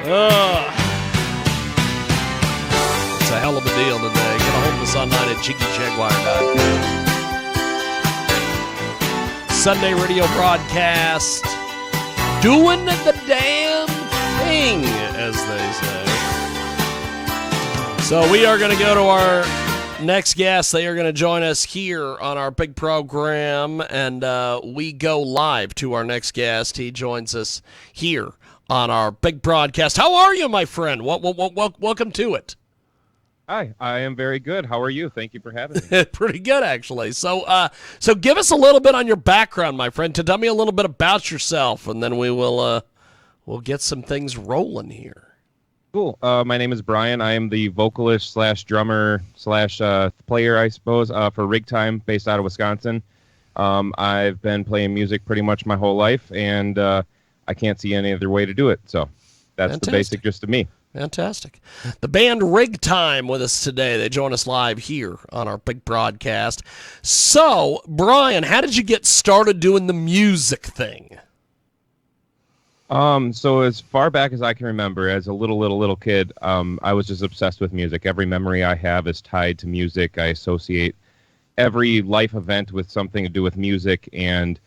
It's a hell of a deal today. Get a hold of us online at JiggyJaguar.com. Sunday radio broadcast, doing the damn thing, as they say. So we are going to go to our next guest. They are going to join us here on our big program, and we go live to our next guest. He joins us here on our big broadcast. How are you, my friend? Welcome to it. Hi, I am very good. How are you? Thank you for having me. Pretty good, actually. So give us a little bit on your background, my friend. Tell me a little bit about yourself, and then we'll get some things rolling here. Cool. My name is Brian. I am the vocalist / drummer / player, I suppose, for Rigtime, based out of Wisconsin. I've been playing music pretty much my whole life, and I can't see any other way to do it. So that's Fantastic. The basic gist of me. Fantastic. The band Rigtime with us today. They join us live here on our big broadcast. So, Brian, how did you get started doing the music thing? So as far back as I can remember, as a little kid, I was just obsessed with music. Every memory I have is tied to music. I associate every life event with something to do with music, and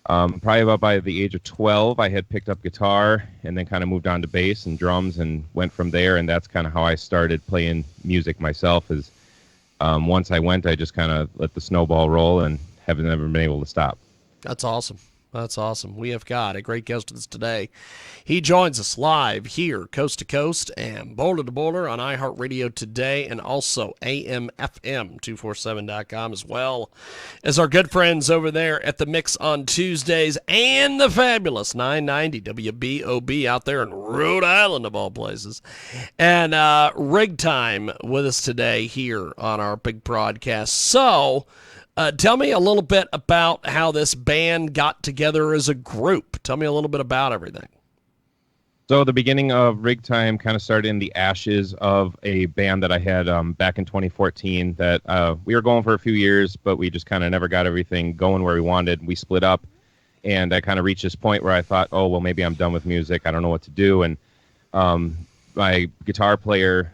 probably about by the age of 12, I had picked up guitar and then kind of moved on to bass and drums and went from there. And that's kind of how I started playing music myself. Is once I went, I just kind of let the snowball roll and haven't ever been able to stop. That's awesome. That's awesome. We have got a great guest with us today. He joins us live here, coast to coast and border to border on iHeartRadio today, and also AMFM247.com, as well as our good friends over there at The Mix on Tuesdays and the fabulous 990 WBOB out there in Rhode Island, of all places. And Rigtime with us today here on our big broadcast. So, tell me a little bit about how this band got together as a group. Tell me a little bit about everything. So the beginning of Rigtime kind of started in the ashes of a band that I had back in 2014 that we were going for a few years, but we just kind of never got everything going where we wanted. We split up, and I kind of reached this point where I thought, oh, well, maybe I'm done with music. I don't know what to do. And my guitar player,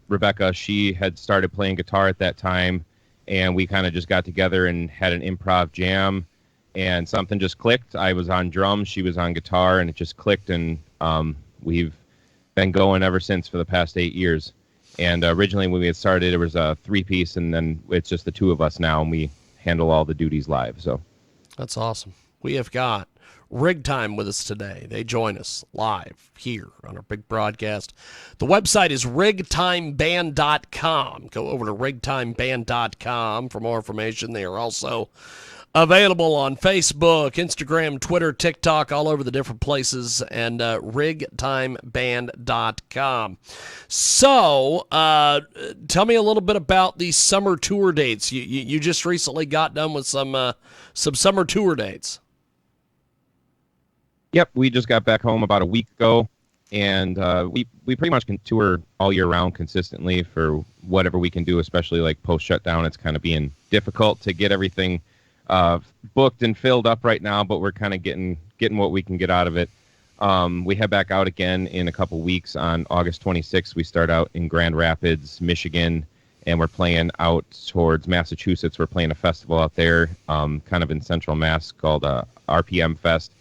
Rebecca, she had started playing guitar at that time, and we kind of just got together and had an improv jam, and something just clicked. I was on drums, she was on guitar, and it just clicked, and we've been going ever since for the past 8 years. And originally when we had started, it was a 3-piece, and then it's just the two of us now, and we handle all the duties live. So that's awesome. We have got Rigtime with us today. They join us live here on our big broadcast. The website is rigtimeband.com. Go over to rigtimeband.com for more information. They are also available on Facebook, Instagram, Twitter, TikTok, all over the different places, and rigtimeband.com. So, tell me a little bit about these summer tour dates. You just recently got done with some summer tour dates. Yep, we just got back home about a week ago, and we pretty much can tour all year round consistently for whatever we can do, especially like post-shutdown. It's kind of being difficult to get everything booked and filled up right now, but we're kind of getting what we can get out of it. We head back out again in a couple weeks. On August 26th, we start out in Grand Rapids, Michigan, and we're playing out towards Massachusetts. We're playing a festival out there, kind of in central Mass, called RPM Fest.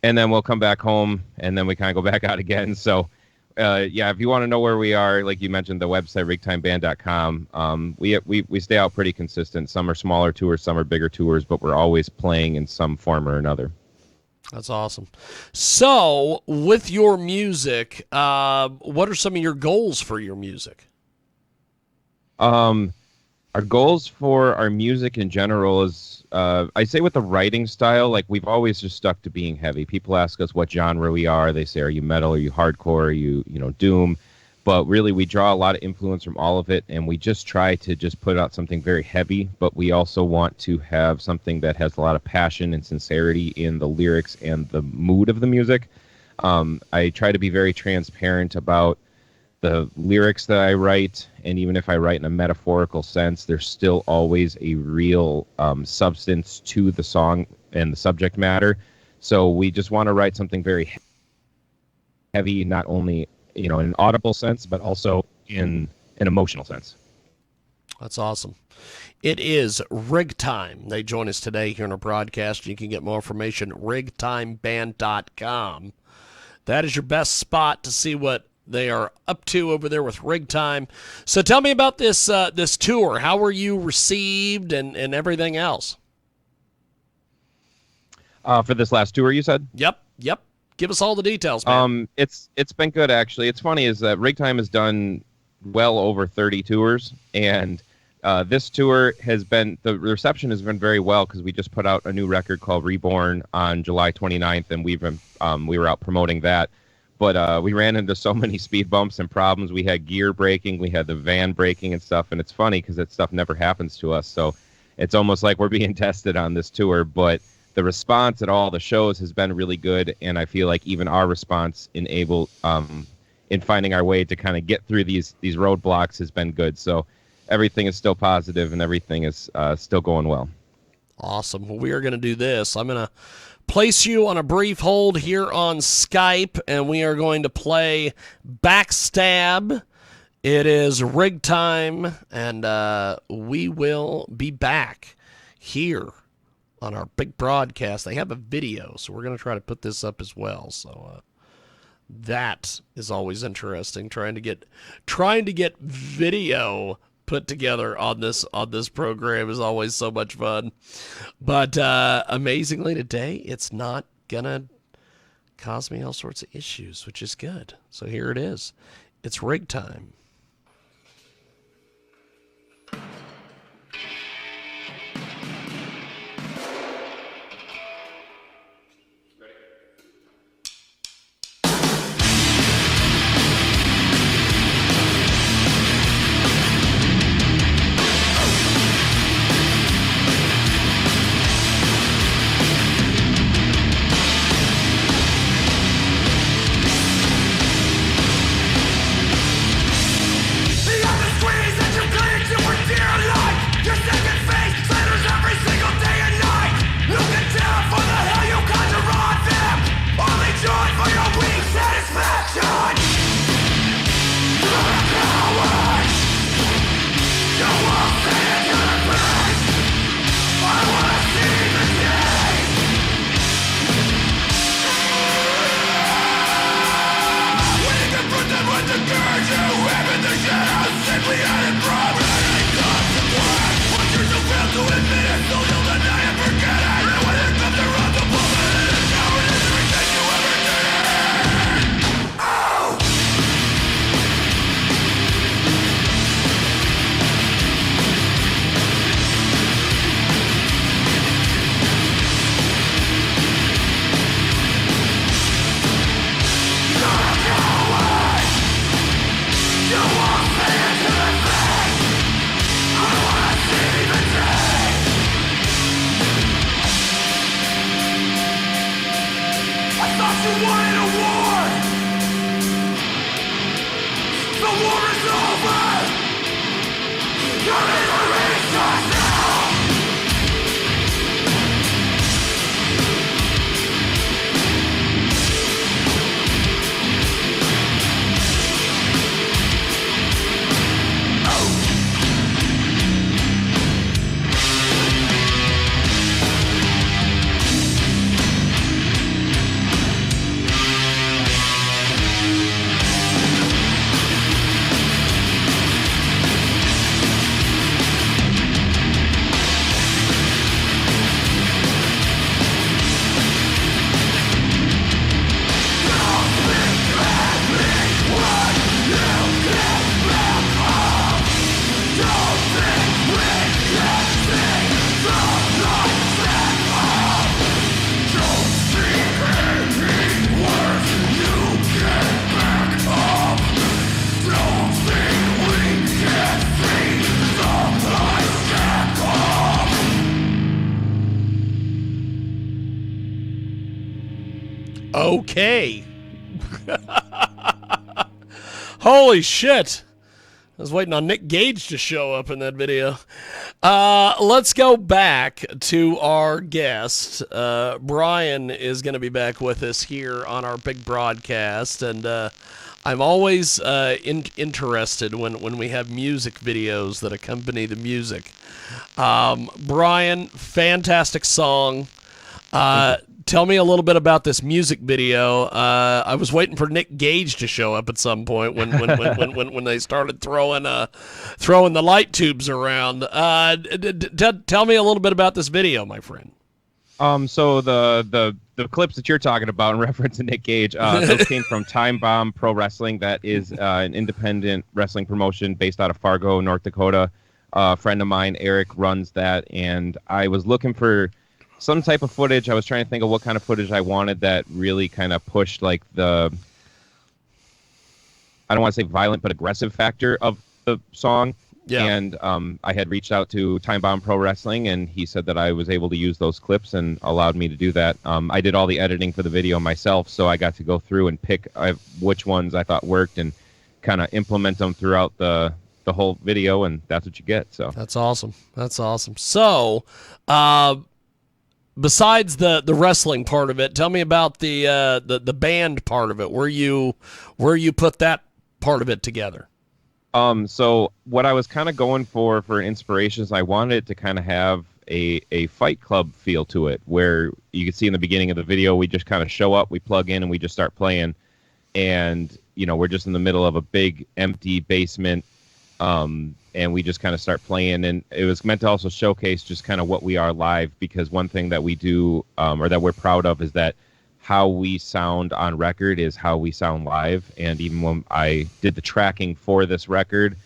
And then we'll come back home, and then we kind of go back out again. So, if you want to know where we are, like you mentioned, the website, rigtimeband.com, we stay out pretty consistent. Some are smaller tours, some are bigger tours, but we're always playing in some form or another. That's awesome. So, with your music, what are some of your goals for your music? Our goals for our music in general is, I say with the writing style, like we've always just stuck to being heavy. People ask us what genre we are. They say, are you metal? Are you hardcore? Are you doom? But really, we draw a lot of influence from all of it, and we just try to just put out something very heavy, but we also want to have something that has a lot of passion and sincerity in the lyrics and the mood of the music. I try to be very transparent about the lyrics that I write, and even if I write in a metaphorical sense, there's still always a real substance to the song and the subject matter. So we just want to write something very heavy, not only in an audible sense, but also in an emotional sense. That's awesome. It is Rigtime. They join us today here in our broadcast. You can get more information at rigtimeband.com. That is your best spot to see what they are up to over there with Rigtime. So tell me about this this tour. How were you received and everything else? For this last tour, you said? Yep. Give us all the details, man. It's been good, actually. It's funny is that Rigtime has done well over 30 tours, and this tour the reception has been very well because we just put out a new record called Reborn on July 29th, and we were out promoting that. But we ran into so many speed bumps and problems. We had gear breaking, we had the van breaking and stuff, and it's funny because that stuff never happens to us. So it's almost like we're being tested on this tour, but the response at all the shows has been really good, and I feel like even our response in finding our way to kind of get through these roadblocks has been good. So everything is still positive and everything is still going well. Awesome. Well, we are going to do this. I'm going to place you on a brief hold here on Skype, and we are going to play Backstab. It is Rigtime, and we will be back here on our big broadcast. They have a video, so we're going to try to put this up as well. So that is always interesting, trying to get video put together on this program is always so much fun. But amazingly today, it's not gonna cause me all sorts of issues, which is good. So here it is. It's Rigtime. Okay. Holy shit. I was waiting on Nick Gage to show up in that video. Let's go back to our guest. Brian is going to be back with us here on our big broadcast, and I'm always interested when we have music videos that accompany the music. Brian, fantastic song. Tell me a little bit about this music video. I was waiting for Nick Gage to show up at some point when they started throwing the light tubes around. Tell me a little bit about this video, my friend. So the clips that you're talking about in reference to Nick Gage, those came from Time Bomb Pro Wrestling. That is an independent wrestling promotion based out of Fargo, North Dakota. A friend of mine, Eric, runs that, and I was looking for some type of footage. I was trying to think of what kind of footage I wanted that really kind of pushed like I don't want to say violent, but aggressive factor of the song. Yeah. And I had reached out to Time Bomb Pro Wrestling, and he said that I was able to use those clips and allowed me to do that. I did all the editing for the video myself, so I got to go through and pick which ones I thought worked and kind of implement them throughout the whole video, and that's what you get. So that's awesome. So, besides the wrestling part of it, tell me about the band part of it. Where you put that part of it together? So what I was kind of going for inspiration is I wanted it to kind of have a Fight Club feel to it, where you can see in the beginning of the video, we just kind of show up, we plug in, and we just start playing. And, we're just in the middle of a big empty basement, and we just kind of start playing. And it was meant to also showcase just kind of what we are live, because one thing that we do, or that we're proud of, is that how we sound on record is how we sound live. And even when I did the tracking for this record,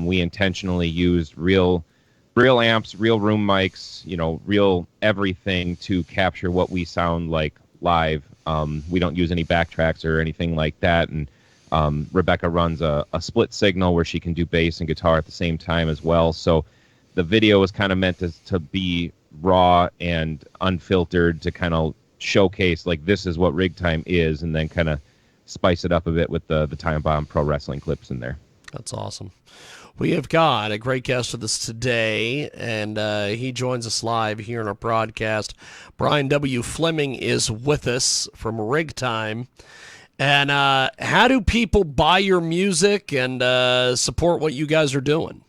we intentionally used real amps, real room mics, real everything to capture what we sound like live. We don't use any backtracks or anything like that. And Rebecca runs a split signal where she can do bass and guitar at the same time as well. So the video was kind of meant to be raw and unfiltered, to kind of showcase like this is what Rigtime is, and then kind of spice it up a bit with the Time Bomb Pro Wrestling clips in there. That's awesome. We have got a great guest with us today, and he joins us live here in our broadcast. Brian W. Fleming is with us from Rigtime. And how do people buy your music and support what you guys are doing?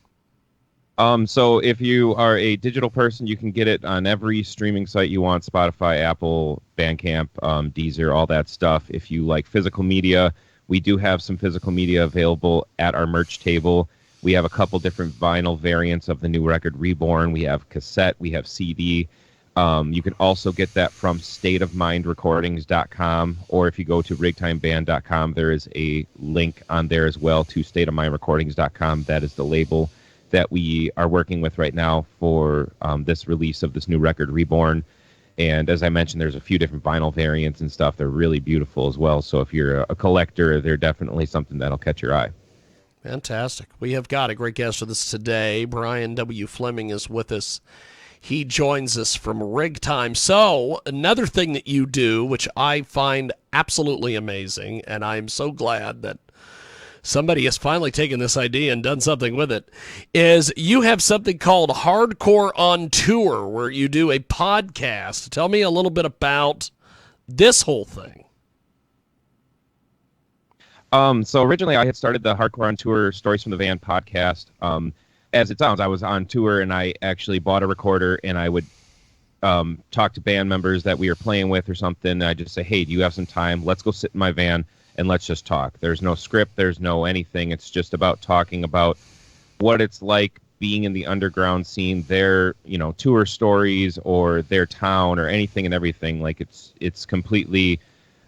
So if you are a digital person, you can get it on every streaming site you want: Spotify, Apple, Bandcamp, Deezer, all that stuff. If you like physical media, we do have some physical media available at our merch table. We have a couple different vinyl variants of the new record, Reborn. We have cassette, we have CD. You can also get that from stateofmindrecordings.com, or if you go to rigtimeband.com, there is a link on there as well to stateofmindrecordings.com. That is the label that we are working with right now for this release of this new record, Reborn. And as I mentioned, there's a few different vinyl variants and stuff. They're really beautiful as well. So if you're a collector, they're definitely something that'll catch your eye. Fantastic. We have got a great guest with us today. Brian W. Fleming is with us. He joins us from Rigtime. So another thing that you do, which I find absolutely amazing, and I'm so glad that somebody has finally taken this idea and done something with it, is you have something called Hardcore on Tour, where you do a podcast. Tell me a little bit about this whole thing. So originally I had started the Hardcore on Tour Stories from the Van podcast. As it sounds, I was on tour, and I actually bought a recorder, and I would talk to band members that we were playing with or something. And I just say, hey, do you have some time? Let's go sit in my van and let's just talk. There's no script. There's no anything. It's just about talking about what it's like being in the underground scene, their, tour stories or their town or anything and everything. Like it's completely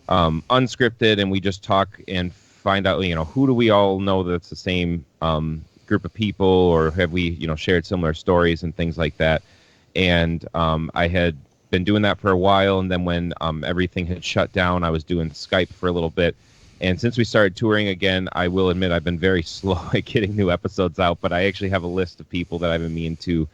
unscripted, and we just talk and find out, who do we all know that's the same group of people, or have we, shared similar stories and things like that. And I had been doing that for a while, and then when everything had shut down, I was doing Skype for a little bit. And since we started touring again, I will admit I've been very slow at getting new episodes out, but I actually have a list of people that I've been meaning to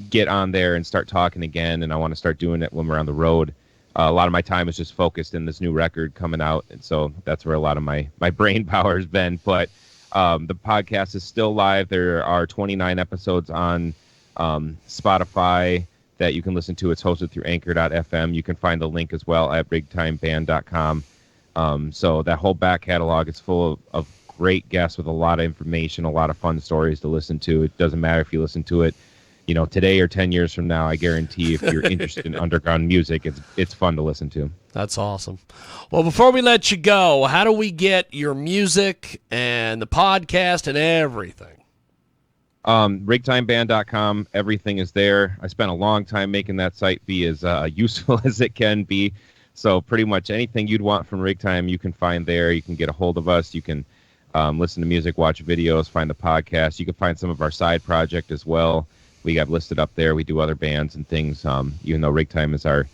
get on there and start talking again, and I want to start doing it when we're on the road. A lot of my time is just focused in this new record coming out, and so that's where a lot of my brain power has been. But The podcast is still live. There are 29 episodes on Spotify that you can listen to. It's hosted through anchor.fm. You can find the link as well at rigtimeband.com. So that whole back catalog is full of great guests with a lot of information, a lot of fun stories to listen to. It doesn't matter if you listen to it, today or 10 years from now. I guarantee if you're interested in underground music, it's fun to listen to. That's awesome. Well, before we let you go, how do we get your music and the podcast and everything? Rigtimeband.com. Everything is there. I spent a long time making that site be as useful as it can be. So pretty much anything you'd want from Rigtime, you can find there. You can get a hold of us. You can listen to music, watch videos, find the podcast. You can find some of our side project as well. We got listed up there. We do other bands and things. Even though Rigtime is our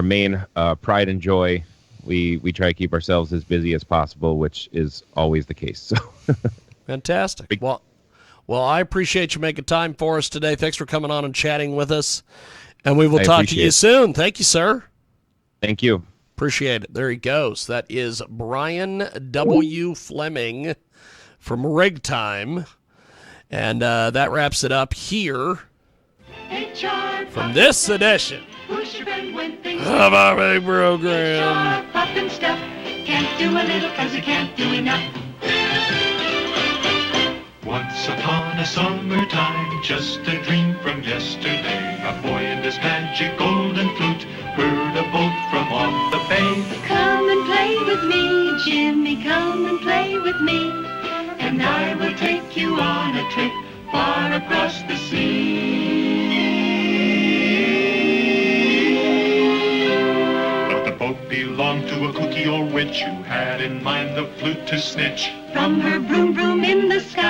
main pride and joy, we try to keep ourselves as busy as possible, which is always the case. So fantastic. Well, I appreciate you making time for us today. Thanks for coming on and chatting with us. And we will talk to you soon. Thank you, sir. Thank you. Appreciate it. There he goes. That is Brian W. Fleming from Rigtime. And that wraps it up here from this edition of our big program. Can't do a little 'cause you can't do enough. Once upon a summertime, just a dream from yesterday, a boy and his magic golden flute heard a boat from off the bay. Come and play with me, Jimmy, come and play with me, and I will take you on a trip far across the sea. But the boat belonged to a cookie or witch who had in mind the flute to snitch from her broom broom in the sky.